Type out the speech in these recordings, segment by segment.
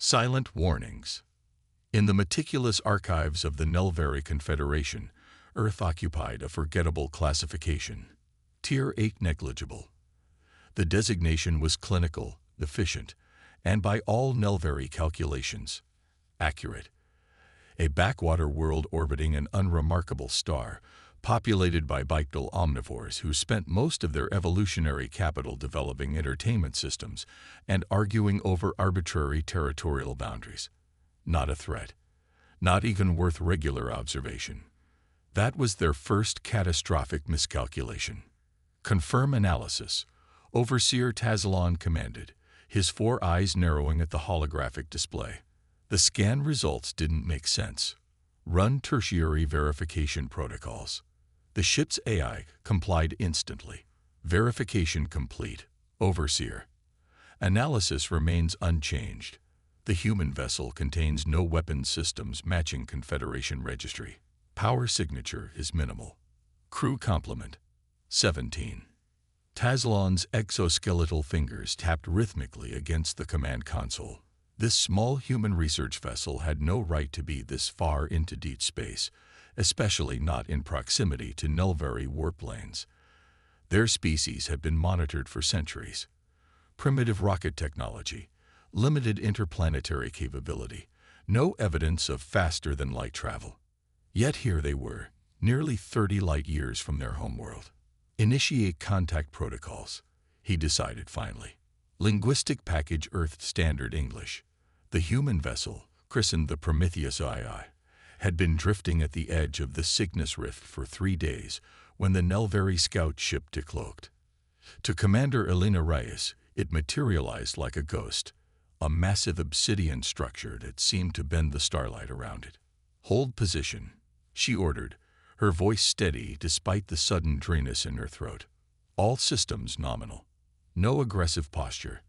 Silent warnings. In the meticulous archives of the Nelvari Confederation, Earth occupied a forgettable classification. Tier 8 negligible. The designation was clinical, efficient, and by all Nelvari calculations, accurate. A backwater world orbiting an unremarkable star, populated by bipedal omnivores who spent most of their evolutionary capital developing entertainment systems and arguing over arbitrary territorial boundaries. Not a threat. Not even worth regular observation. That was their first catastrophic miscalculation. Confirm analysis. Overseer Tazalon commanded, his 4 eyes narrowing at the holographic display. The scan results didn't make sense. Run tertiary verification protocols. The ship's AI complied instantly. Verification complete. Overseer. Analysis remains unchanged. The human vessel contains no weapons systems matching Confederation registry. Power signature is minimal. Crew complement. 17. Tazlon's exoskeletal fingers tapped rhythmically against the command console. This small human research vessel had no right to be this far into deep space, especially not in proximity to Nelvari warp lanes. Their species had been monitored for centuries. Primitive rocket technology, limited interplanetary capability, no evidence of faster-than-light travel. Yet here they were, nearly 30 light-years from their homeworld. Initiate contact protocols, he decided finally. Linguistic package Earth Standard English. The human vessel, christened the Prometheus II, had been drifting at the edge of the Cygnus Rift for 3 days when the Nelvari scout ship decloaked. To Commander Elena Reyes, it materialized like a ghost, a massive obsidian structure that seemed to bend the starlight around it. Hold position, she ordered, her voice steady despite the sudden dryness in her throat. All systems nominal. No aggressive posture.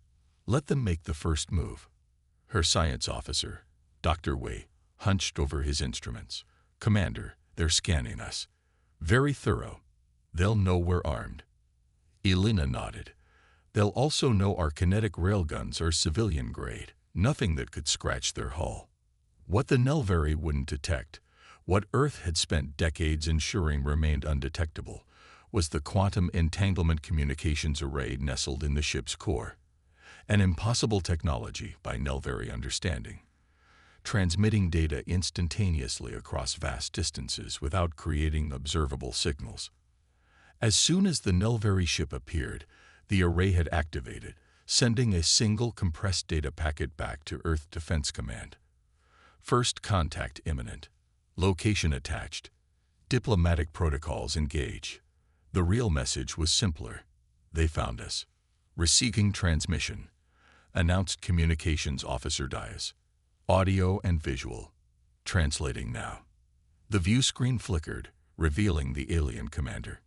Let them make the first move. Her science officer, Dr. Wei, hunched over his instruments. Commander, they're scanning us. Very thorough. They'll know we're armed. Elena nodded. They'll also know our kinetic railguns are civilian grade, nothing that could scratch their hull. What the Nelvari wouldn't detect, what Earth had spent decades ensuring remained undetectable, was the quantum entanglement communications array nestled in the ship's core. An impossible technology by Nelvari understanding, transmitting data instantaneously across vast distances without creating observable signals. As soon as the Nelvari ship appeared, the array had activated, sending a single compressed data packet back to Earth Defense Command. First contact imminent. Location attached. Diplomatic protocols engage. The real message was simpler. They found us. Receiving transmission. Announced Communications Officer Dias. Audio and visual. Translating now. The view screen flickered, revealing the alien commander.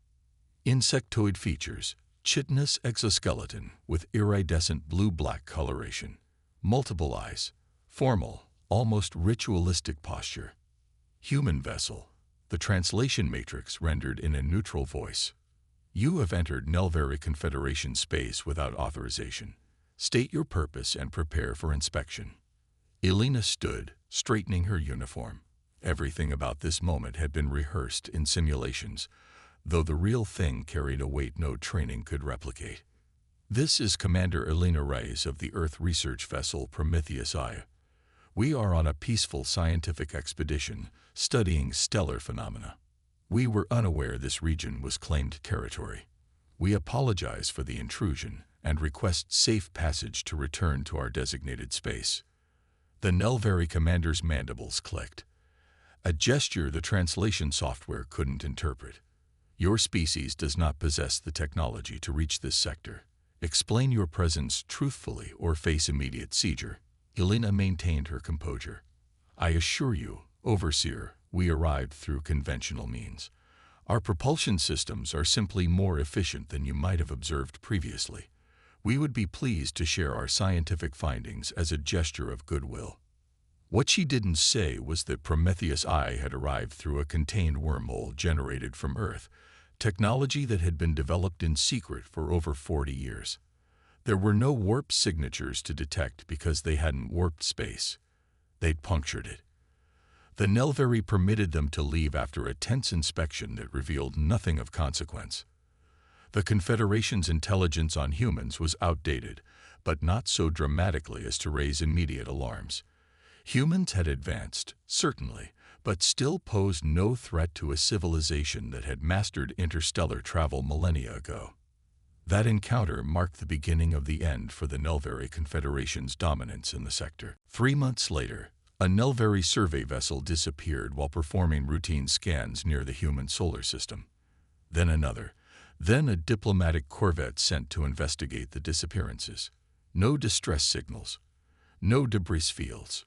Insectoid features. Chitinous exoskeleton with iridescent blue-black coloration. Multiple eyes. Formal, almost ritualistic posture. Human vessel. The translation matrix rendered in a neutral voice. You have entered Nelvari Confederation space without authorization. State your purpose and prepare for inspection. Elena stood, straightening her uniform. Everything about this moment had been rehearsed in simulations, though the real thing carried a weight no training could replicate. This is Commander Elena Reyes of the Earth research vessel Prometheus I. We are on a peaceful scientific expedition studying stellar phenomena. We were unaware this region was claimed territory. We apologize for the intrusion and request safe passage to return to our designated space. The Nelvari commander's mandibles clicked. A gesture the translation software couldn't interpret. Your species does not possess the technology to reach this sector. Explain your presence truthfully or face immediate seizure. Elena maintained her composure. I assure you, Overseer, we arrived through conventional means. Our propulsion systems are simply more efficient than you might have observed previously. We would be pleased to share our scientific findings as a gesture of goodwill. What she didn't say was that Prometheus I had arrived through a contained wormhole generated from Earth, technology that had been developed in secret for over 40 years. There were no warp signatures to detect because they hadn't warped space. They'd punctured it. The Nelveri permitted them to leave after a tense inspection that revealed nothing of consequence. The Confederation's intelligence on humans was outdated, but not so dramatically as to raise immediate alarms. Humans had advanced, certainly, but still posed no threat to a civilization that had mastered interstellar travel millennia ago. That encounter marked the beginning of the end for the Nelveri Confederation's dominance in the sector. 3 months later, a Nelveri survey vessel disappeared while performing routine scans near the human solar system. Then another. Then a diplomatic corvette sent to investigate the disappearances. No distress signals. No debris fields.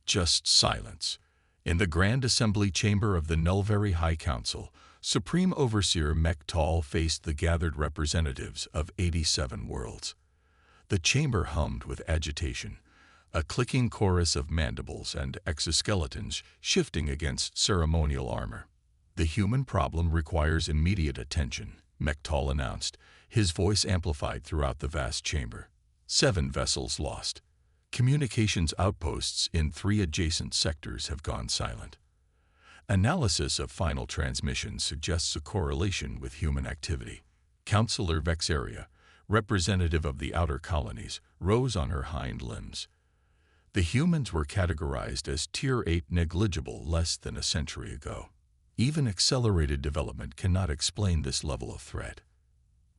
Just silence. In the Grand Assembly Chamber of the Nelveri High Council, Supreme Overseer Mektal faced the gathered representatives of 87 worlds. The chamber hummed with agitation, a clicking chorus of mandibles and exoskeletons shifting against ceremonial armor. The human problem requires immediate attention, Mektal announced, his voice amplified throughout the vast chamber. 7 vessels lost. Communications outposts in 3 adjacent sectors have gone silent. Analysis of final transmissions suggests a correlation with human activity. Councillor Vexaria, representative of the outer colonies, rose on her hind limbs. The humans were categorized as Tier 8 negligible less than a century ago. Even accelerated development cannot explain this level of threat.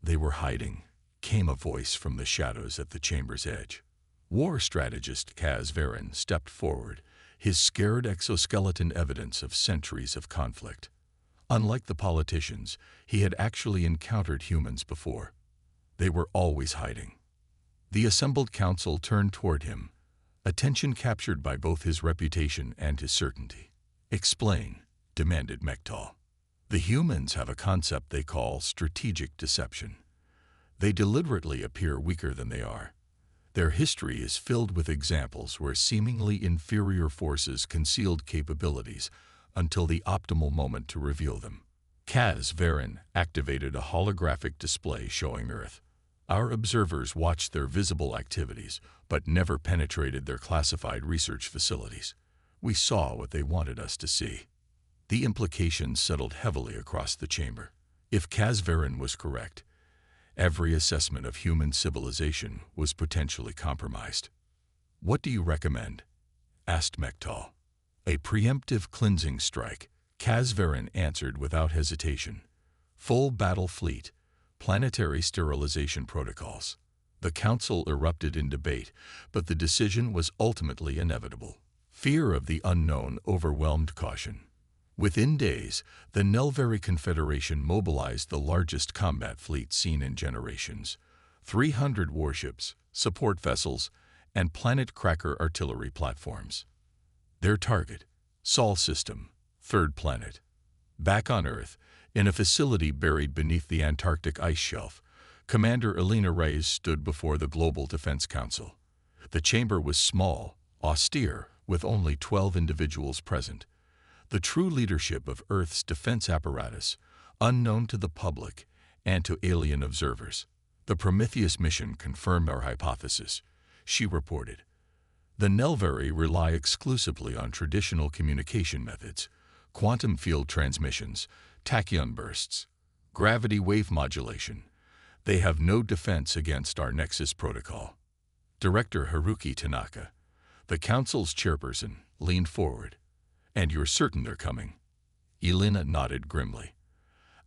They were hiding, came a voice from the shadows at the chamber's edge. War strategist Kaz Varen stepped forward, his scared exoskeleton evidence of centuries of conflict. Unlike the politicians, he had actually encountered humans before. They were always hiding. The assembled council turned toward him, attention captured by both his reputation and his certainty. "Explain," demanded Mektal. "The humans have a concept they call strategic deception. They deliberately appear weaker than they are. Their history is filled with examples where seemingly inferior forces concealed capabilities until the optimal moment to reveal them." Kaz Varen activated a holographic display showing Earth. "Our observers watched their visible activities, but never penetrated their classified research facilities. We saw what they wanted us to see." The implications settled heavily across the chamber. If Kaz Varen was correct, every assessment of human civilization was potentially compromised. "What do you recommend?" asked Mektal. "A preemptive cleansing strike," Kaz Varen answered without hesitation. "Full battle fleet, planetary sterilization protocols." The council erupted in debate, but the decision was ultimately inevitable. Fear of the unknown overwhelmed caution. Within days, the Nelveri Confederation mobilized the largest combat fleet seen in generations. 300 warships, support vessels, and planet-cracker artillery platforms. Their target, Sol System, 3rd planet. Back on Earth, in a facility buried beneath the Antarctic ice shelf, Commander Elena Reyes stood before the Global Defense Council. The chamber was small, austere, with only 12 individuals present. The true leadership of Earth's defense apparatus, unknown to the public and to alien observers. "The Prometheus mission confirmed our hypothesis," she reported. "The Nelveri rely exclusively on traditional communication methods, quantum field transmissions, tachyon bursts, gravity wave modulation. They have no defense against our Nexus protocol." Director Haruki Tanaka, the council's chairperson, leaned forward. "And you're certain they're coming?" Elena nodded grimly.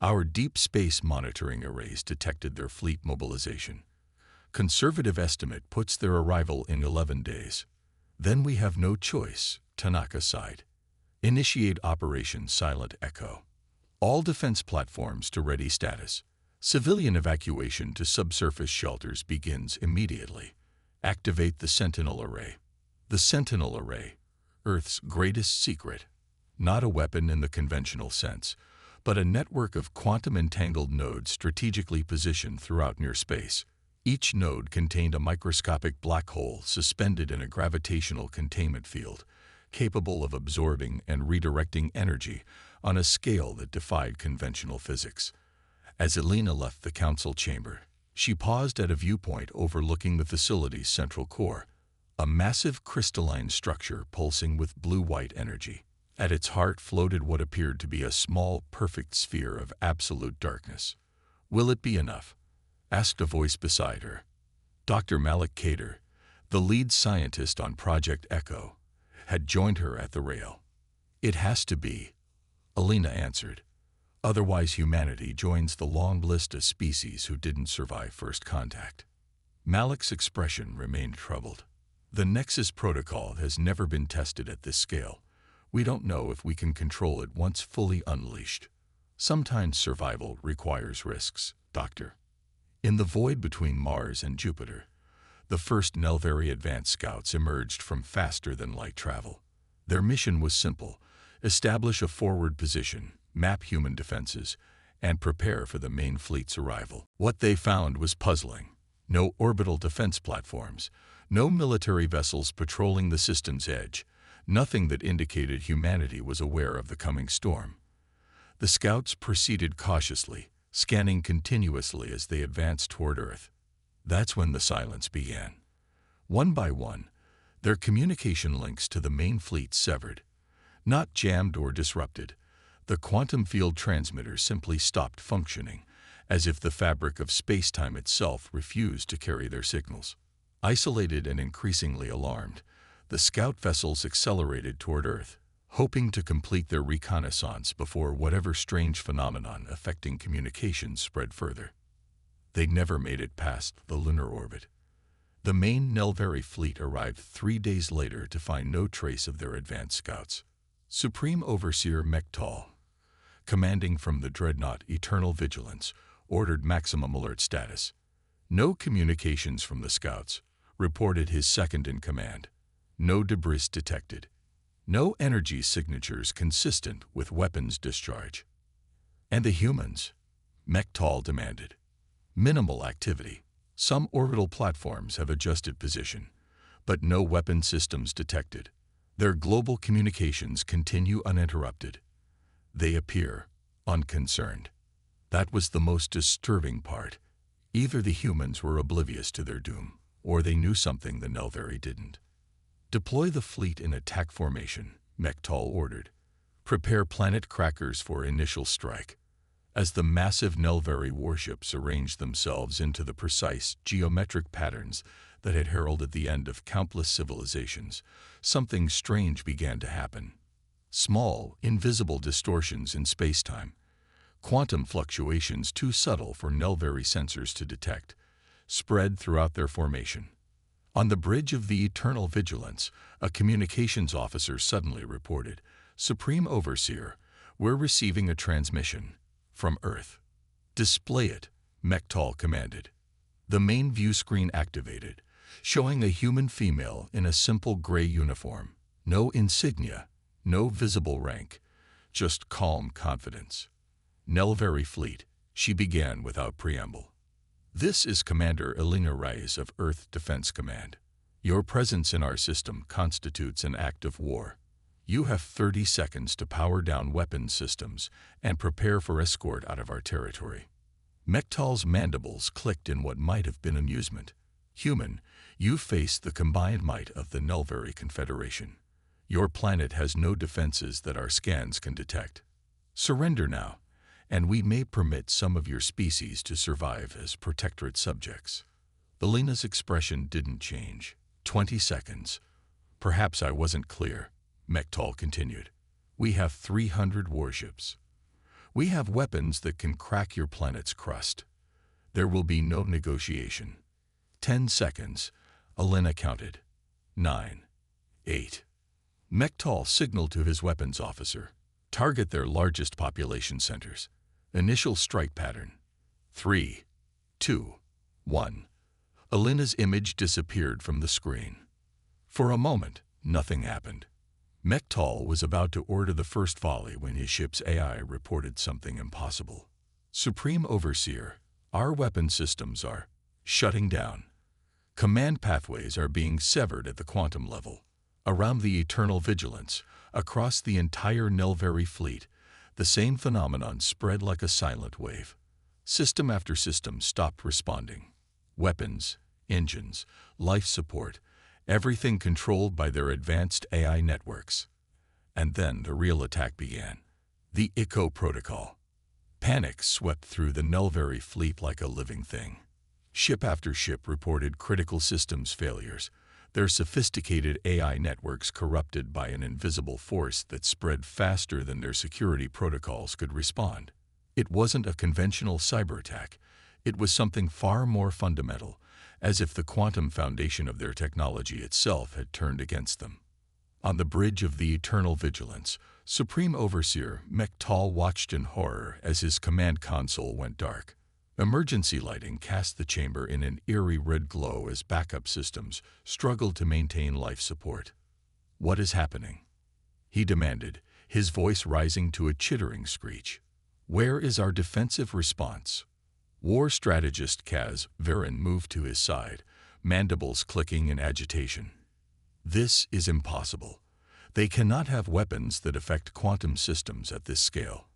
"Our deep space monitoring arrays detected their fleet mobilization. Conservative estimate puts their arrival in 11 days. Then we have no choice," Tanaka sighed. "Initiate Operation Silent Echo. All defense platforms to ready status. Civilian evacuation to subsurface shelters begins immediately. Activate the Sentinel Array." The Sentinel Array, Earth's greatest secret. Not a weapon in the conventional sense, but a network of quantum-entangled nodes strategically positioned throughout near space. Each node contained a microscopic black hole suspended in a gravitational containment field, capable of absorbing and redirecting energy on a scale that defied conventional physics. As Elena left the council chamber, She paused at a viewpoint overlooking the facility's central core, a massive crystalline structure pulsing with blue-white energy. At its heart floated what appeared to be a small, perfect sphere of absolute darkness. "Will it be enough?" asked a voice beside her. Dr. Malik Kader, the lead scientist on Project Echo, had joined her at the rail. "It has to be," Alina answered. "Otherwise humanity joins the long list of species who didn't survive first contact." Malik's expression remained troubled. "The Nexus protocol has never been tested at this scale. We don't know if we can control it once fully unleashed. Sometimes survival requires risks, Doctor." In the void between Mars and Jupiter, the first Nelvari advanced scouts emerged from faster-than-light travel. Their mission was simple: establish a forward position, map human defenses, and prepare for the main fleet's arrival. What they found was puzzling. No orbital defense platforms, no military vessels patrolling the system's edge, nothing that indicated humanity was aware of the coming storm. The scouts proceeded cautiously, scanning continuously as they advanced toward Earth. That's when the silence began. One by one, their communication links to the main fleet severed. Not jammed or disrupted, the quantum field transmitter simply stopped functioning, as if the fabric of space-time itself refused to carry their signals. Isolated and increasingly alarmed, the scout vessels accelerated toward Earth, hoping to complete their reconnaissance before whatever strange phenomenon affecting communications spread further. They never made it past the lunar orbit. The main Nelvari fleet arrived 3 days later to find no trace of their advanced scouts. Supreme Overseer Mektal, commanding from the dreadnought Eternal Vigilance, ordered maximum alert status. "No communications from the scouts," reported his second-in-command. "No debris detected. No energy signatures consistent with weapons discharge." "And the humans?" Mektal demanded. "Minimal activity. Some orbital platforms have adjusted position, but no weapon systems detected. Their global communications continue uninterrupted. They appear unconcerned." That was the most disturbing part. Either the humans were oblivious to their doom, or they knew something the Nelvari didn't. "Deploy the fleet in attack formation," Mektal ordered. "Prepare planet crackers for initial strike." As the massive Nelvari warships arranged themselves into the precise geometric patterns that had heralded the end of countless civilizations, something strange began to happen. Small, invisible distortions in space-time, quantum fluctuations too subtle for Nelvari sensors to detect, spread throughout their formation. On the bridge of the Eternal Vigilance, a communications officer suddenly reported, "Supreme Overseer, we're receiving a transmission from Earth." "Display it," Mektal commanded. The main view screen activated, showing a human female in a simple gray uniform. No insignia, no visible rank, just calm confidence. "Nelvari Fleet," she began without preamble. "This is Commander Alina Reyes of Earth Defense Command. Your presence in our system constitutes an act of war. You have 30 seconds to power down weapons systems and prepare for escort out of our territory." Mektal's mandibles clicked in what might have been amusement. "Human, you face the combined might of the Nelvari Confederation. Your planet has no defenses that our scans can detect. Surrender now, and we may permit some of your species to survive as protectorate subjects." Alina's expression didn't change. 20 seconds. "Perhaps I wasn't clear," Mektal continued. "We have 300 warships. We have weapons that can crack your planet's crust. There will be no negotiation." 10 seconds, Alina counted. 9, 8. Mektal signaled to his weapons officer. "Target their largest population centers. Initial strike pattern. 3, 2, 1. Alina's image disappeared from the screen. For a moment, nothing happened. Mektal was about to order the first volley when his ship's AI reported something impossible. "Supreme Overseer, our weapon systems are shutting down. Command pathways are being severed at the quantum level. Around the Eternal Vigilance, across the entire Nelvari fleet, the same phenomenon spread like a silent wave. System after system stopped responding. Weapons, engines, life support, everything controlled by their advanced AI networks. And then the real attack began. The ICO protocol. Panic swept through the Nelveri fleet like a living thing. Ship after ship reported critical systems failures, their sophisticated AI networks corrupted by an invisible force that spread faster than their security protocols could respond. It wasn't a conventional cyber attack. It was something far more fundamental, as if the quantum foundation of their technology itself had turned against them. On the bridge of the eternal vigilance, Supreme Overseer Mektal watched in horror as his command console went dark. Emergency lighting cast the chamber in an eerie red glow as backup systems struggled to maintain life support. "What is happening?" he demanded, his voice rising to a chittering screech. "Where is our defensive response?" War strategist Kaz Varin moved to his side, mandibles clicking in agitation. "This is impossible. They cannot have weapons that affect quantum systems at this scale."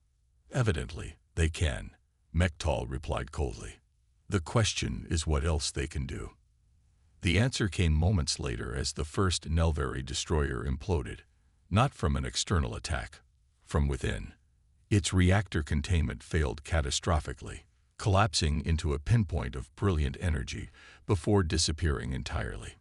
"Evidently, they can," Mektal replied coldly. "The question is what else they can do." The answer came moments later as the first Nelveri destroyer imploded, not from an external attack, from within. Its reactor containment failed catastrophically, collapsing into a pinpoint of brilliant energy before disappearing entirely.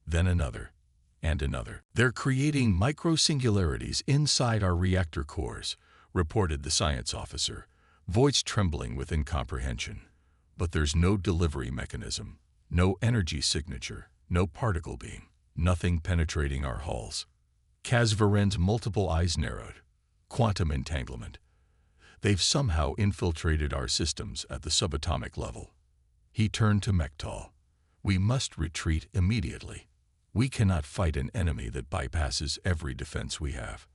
Then another, and another. "They're creating micro-singularities inside our reactor cores," reported the science officer, voice trembling with incomprehension. "But there's no delivery mechanism, no energy signature, no particle beam, nothing penetrating our hulls." Kazvaren's multiple eyes narrowed. "Quantum entanglement. They've somehow infiltrated our systems at the subatomic level." He turned to Mektal. "We must retreat immediately. We cannot fight an enemy that bypasses every defense we have."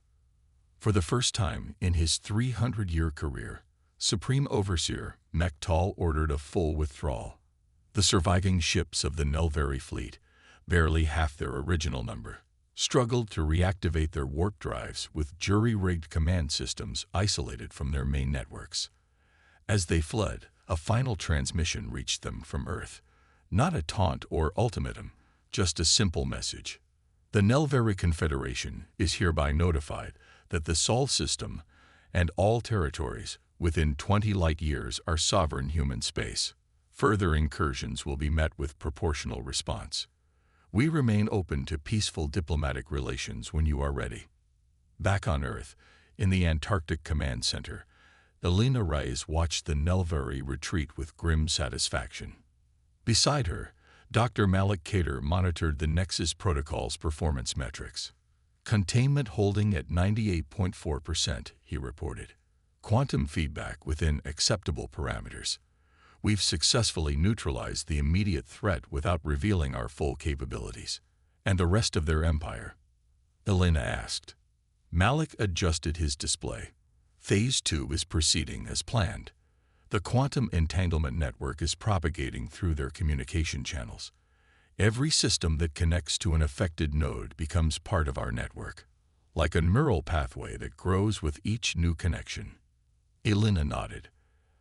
For the first time in his 300-year career, Supreme Overseer Mektal ordered a full withdrawal. The surviving ships of the Nelveri fleet, barely half their original number, struggled to reactivate their warp drives with jury-rigged command systems isolated from their main networks. As they fled, a final transmission reached them from Earth. Not a taunt or ultimatum, just a simple message. "The Nelveri Confederation is hereby notified that the Sol system and all territories within 20 light-years are sovereign human space. Further incursions will be met with proportional response. We remain open to peaceful diplomatic relations when you are ready." Back on Earth, in the Antarctic Command Center, Elena Reyes watched the Nelveri retreat with grim satisfaction. Beside her, Dr. Malik Kader monitored the Nexus protocol's performance metrics. "Containment holding at 98.4%, he reported. "Quantum feedback within acceptable parameters. We've successfully neutralized the immediate threat without revealing our full capabilities." "And the rest of their empire?" Elena asked. Malik adjusted his display. "Phase 2 is proceeding as planned. The quantum entanglement network is propagating through their communication channels. Every system that connects to an affected node becomes part of our network, like a neural pathway that grows with each new connection." Elena nodded.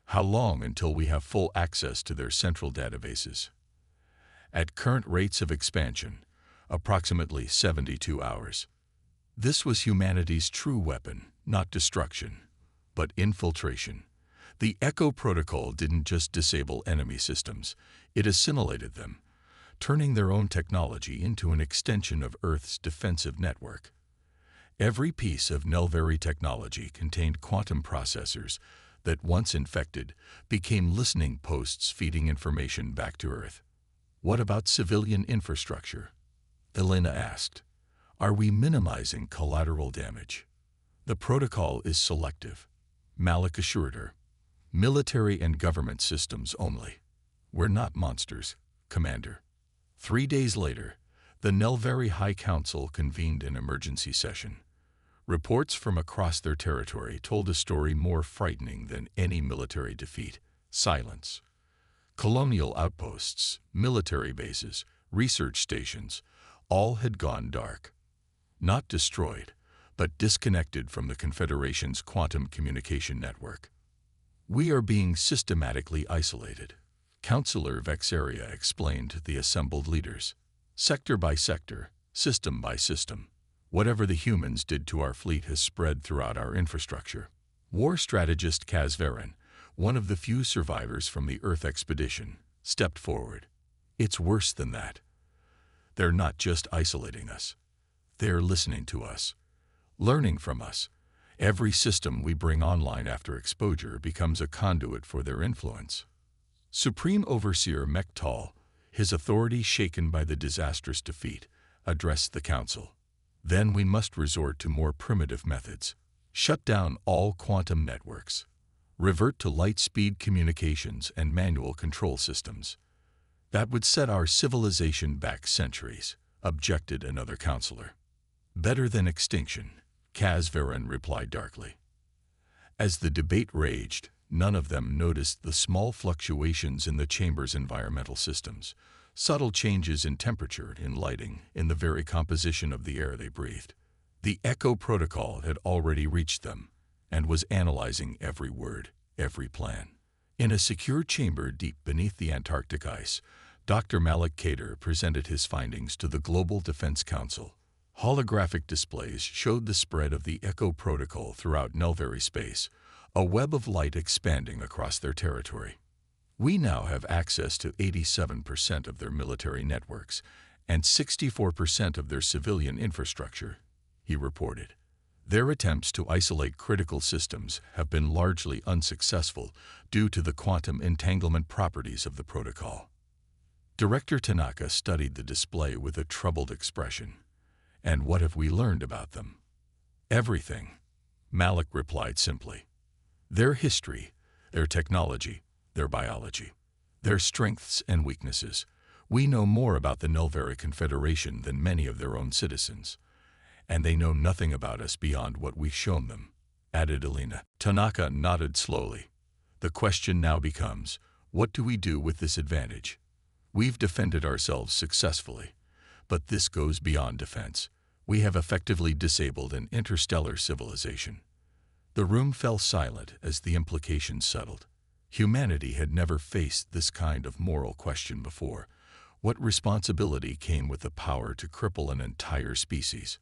"How long until we have full access to their central databases?" "At current rates of expansion, approximately 72 hours. This was humanity's true weapon, not destruction, but infiltration. The Echo Protocol didn't just disable enemy systems, it assimilated them, turning their own technology into an extension of Earth's defensive network. Every piece of Nelveri technology contained quantum processors that, once infected, became listening posts feeding information back to Earth." "What about civilian infrastructure?" Elena asked. "Are we minimizing collateral damage?" "The protocol is selective," Malik assured her. "Military and government systems only. We're not monsters, Commander." 3 days later, the Nelveri High Council convened an emergency session. Reports from across their territory told a story more frightening than any military defeat: silence. Colonial outposts, military bases, research stations, all had gone dark. Not destroyed, but disconnected from the Confederation's quantum communication network. We are being systematically isolated. Counselor Vexaria explained to the assembled leaders. Sector by sector, system by system, whatever the humans did to our fleet has spread throughout our infrastructure. War strategist Kaz Varen, one of the few survivors from the Earth expedition, stepped forward. It's worse than that. They're not just isolating us. They're listening to us, learning from us. Every system we bring online after exposure becomes a conduit for their influence. Supreme Overseer Mektal, his authority shaken by the disastrous defeat, addressed the council. Then we must resort to more primitive methods. Shut down all quantum networks. Revert to light-speed communications and manual control systems. That would set our civilization back centuries, objected another counselor. Better than extinction, Kaz Varen replied darkly. As the debate raged, none of them noticed the small fluctuations in the chamber's environmental systems, subtle changes in temperature, in lighting, in the very composition of the air they breathed. The Echo Protocol had already reached them and was analyzing every word, every plan. In a secure chamber deep beneath the Antarctic ice, Dr. Malik Kader presented his findings to the Global Defense Council. Holographic displays showed the spread of the Echo Protocol throughout Nelveri space, a web of light expanding across their territory. We now have access to 87% of their military networks and 64% of their civilian infrastructure, he reported. Their attempts to isolate critical systems have been largely unsuccessful due to the quantum entanglement properties of the protocol. Director Tanaka studied the display with a troubled expression. And what have we learned about them? Everything, Malik replied simply. Their history, their technology, their biology, their strengths and weaknesses. We know more about the Nelveri Confederation than many of their own citizens. And they know nothing about us beyond what we've shown them, added Elena. Tanaka nodded slowly. The question now becomes, what do we do with this advantage? We've defended ourselves successfully, but this goes beyond defense. We have effectively disabled an interstellar civilization. The room fell silent as the implications settled. Humanity had never faced this kind of moral question before. What responsibility came with the power to cripple an entire species?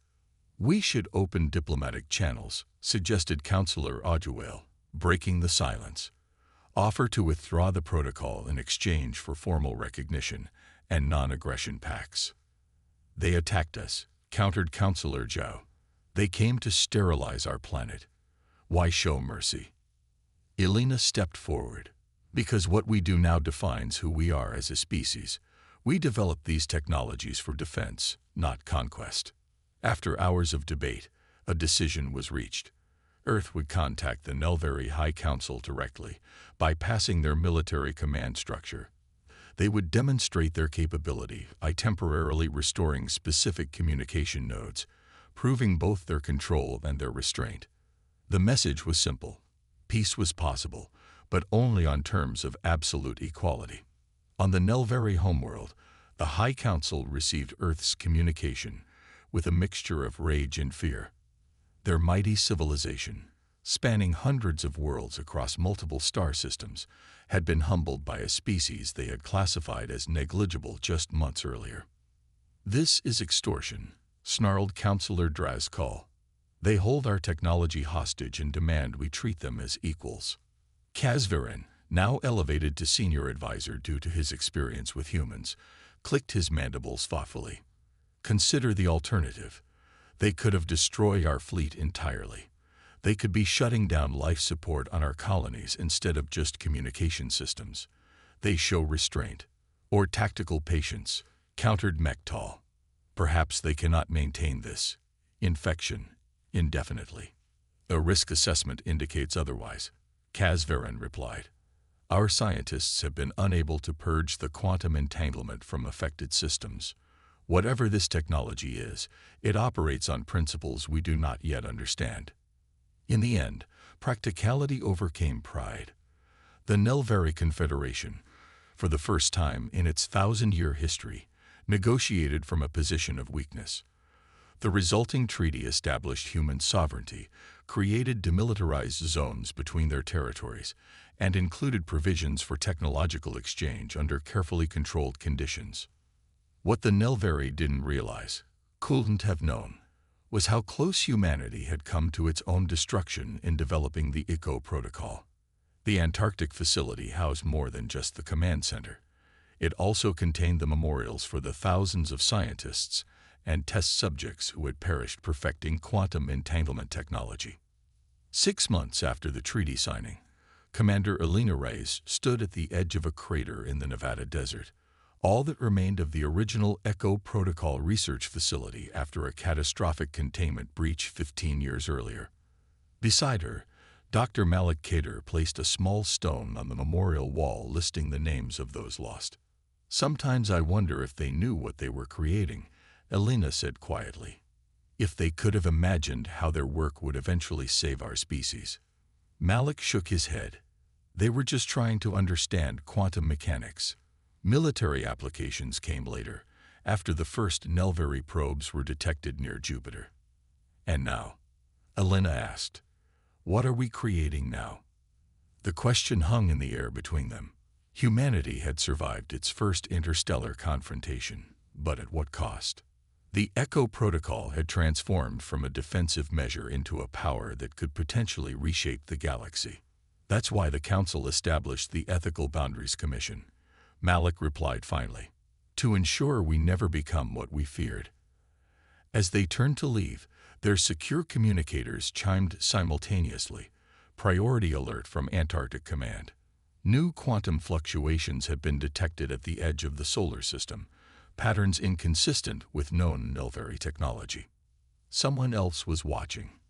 We should open diplomatic channels, suggested Counselor Ojuel, breaking the silence. Offer to withdraw the protocol in exchange for formal recognition and non-aggression pacts. They attacked us, countered Counselor Zhao. They came to sterilize our planet. Why show mercy? Elena stepped forward. Because what we do now defines who we are as a species. We developed these technologies for defense, not conquest. After hours of debate, a decision was reached. Earth would contact the Nelveri High Council directly, bypassing their military command structure. They would demonstrate their capability by temporarily restoring specific communication nodes, proving both their control and their restraint. The message was simple. Peace was possible, but only on terms of absolute equality. On the Nelveri homeworld, the High Council received Earth's communication with a mixture of rage and fear. Their mighty civilization, spanning hundreds of worlds across multiple star systems, had been humbled by a species they had classified as negligible just months earlier. This is extortion, snarled Counselor Drazkal. They hold our technology hostage and demand we treat them as equals. Kaz Varen, now elevated to senior advisor due to his experience with humans, clicked his mandibles thoughtfully. Consider the alternative. They could have destroyed our fleet entirely. They could be shutting down life support on our colonies instead of just communication systems. They show restraint, or tactical patience, countered Mektal. Perhaps they cannot maintain this infection indefinitely. A risk assessment indicates otherwise, Kaz Varen replied. Our scientists have been unable to purge the quantum entanglement from affected systems. Whatever this technology is, it operates on principles we do not yet understand. In the end, practicality overcame pride. The Nelveri Confederation, for the first time in its 1,000-year history, negotiated from a position of weakness. The resulting treaty established human sovereignty, created demilitarized zones between their territories, and included provisions for technological exchange under carefully controlled conditions. What the Nelvari didn't realize, couldn't have known, was how close humanity had come to its own destruction in developing the ICO protocol. The Antarctic facility housed more than just the command center. It also contained the memorials for the thousands of scientists and test subjects who had perished perfecting quantum entanglement technology. 6 months after the treaty signing, Commander Elena Reyes stood at the edge of a crater in the Nevada desert, all that remained of the original ECHO Protocol research facility after a catastrophic containment breach 15 years earlier. Beside her, Dr. Malik Kader placed a small stone on the memorial wall listing the names of those lost. "Sometimes I wonder if they knew what they were creating," Elena said quietly. "If they could have imagined how their work would eventually save our species." Malik shook his head. "They were just trying to understand quantum mechanics. Military applications came later, after the first Nelvari probes were detected near Jupiter." "And now?" Elena asked. "What are we creating now?" The question hung in the air between them. Humanity had survived its first interstellar confrontation, but at what cost? The ECHO protocol had transformed from a defensive measure into a power that could potentially reshape the galaxy. "That's why the Council established the Ethical Boundaries Commission," Malik replied finally, "to ensure we never become what we feared." As they turned to leave, their secure communicators chimed simultaneously, priority alert from Antarctic Command. New quantum fluctuations had been detected at the edge of the solar system, patterns inconsistent with known Nelvari technology. Someone else was watching.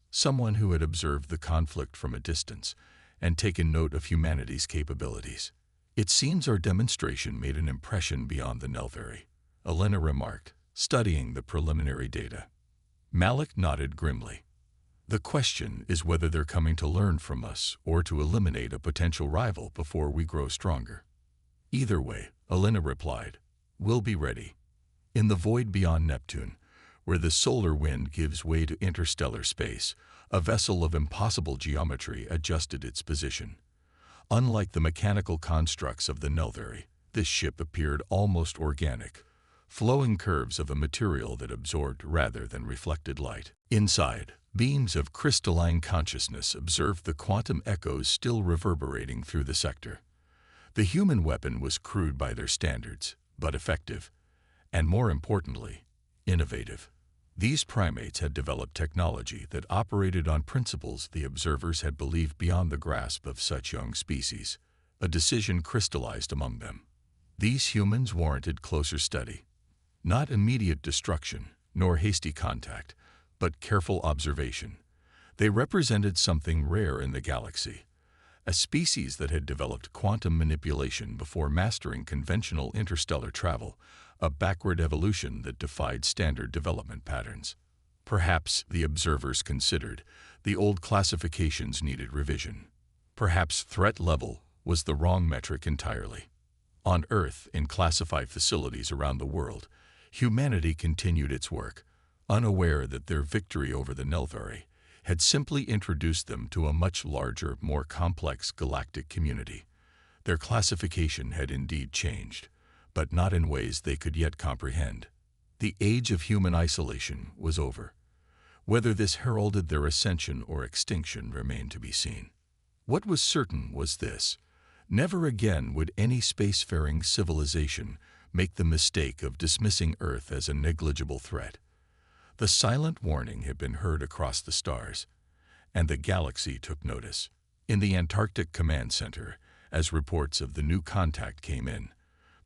Someone who had observed the conflict from a distance and taken note of humanity's capabilities. "It seems our demonstration made an impression beyond the Nelvari," Elena remarked, studying the preliminary data. Malik nodded grimly. "The question is whether they're coming to learn from us or to eliminate a potential rival before we grow stronger." "Either way," Elena replied, "we'll be ready." In the void beyond Neptune, where the solar wind gives way to interstellar space, a vessel of impossible geometry adjusted its position. Unlike the mechanical constructs of the Nelvari, this ship appeared almost organic, flowing curves of a material that absorbed rather than reflected light. Inside, beams of crystalline consciousness observed the quantum echoes still reverberating through the sector. The human weapon was crude by their standards, but effective, and more importantly, innovative. These primates had developed technology that operated on principles the observers had believed beyond the grasp of such young species. A decision crystallized among them. These humans warranted closer study. Not immediate destruction, nor hasty contact, but careful observation. They represented something rare in the galaxy, a species that had developed quantum manipulation before mastering conventional interstellar travel, a backward evolution that defied standard development patterns. Perhaps, the observers considered, the old classifications needed revision. Perhaps threat level was the wrong metric entirely. On Earth, in classified facilities around the world, humanity continued its work, unaware that their victory over the Nelvari had simply introduced them to a much larger, more complex galactic community. Their classification had indeed changed, but not in ways they could yet comprehend. The age of human isolation was over. Whether this heralded their ascension or extinction remained to be seen. What was certain was this: never again would any spacefaring civilization make the mistake of dismissing Earth as a negligible threat. The silent warning had been heard across the stars, and the galaxy took notice. In the Antarctic Command Center, as reports of the new contact came in,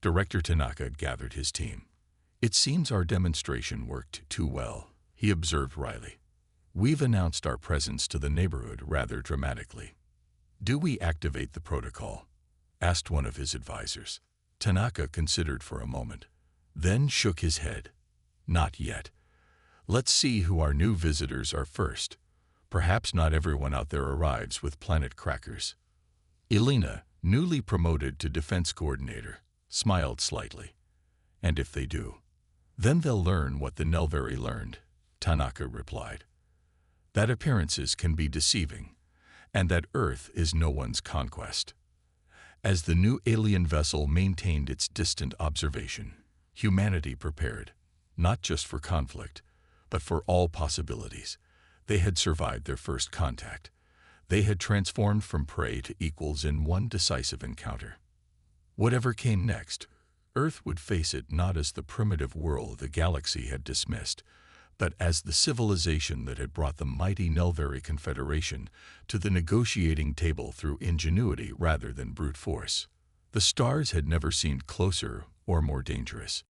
Director Tanaka gathered his team. "It seems our demonstration worked too well," he observed wryly. "We've announced our presence to the neighborhood rather dramatically." "Do we activate the protocol?" asked one of his advisors. Tanaka considered for a moment, then shook his head. "Not yet. Let's see who our new visitors are first. Perhaps not everyone out there arrives with planet crackers." Elena, newly promoted to defense coordinator, smiled slightly. "And if they do, then they'll learn what the Nelvari learned, Tanaka replied. That appearances can be deceiving, and that Earth is no one's conquest. As the new alien vessel maintained its distant observation, humanity prepared, not just for conflict, but for all possibilities. They had survived their first contact. They had transformed from prey to equals in one decisive encounter. Whatever came next, Earth would face it not as the primitive world the galaxy had dismissed, but as the civilization that had brought the mighty Nelvari Confederation to the negotiating table through ingenuity rather than brute force. The stars had never seemed closer or more dangerous.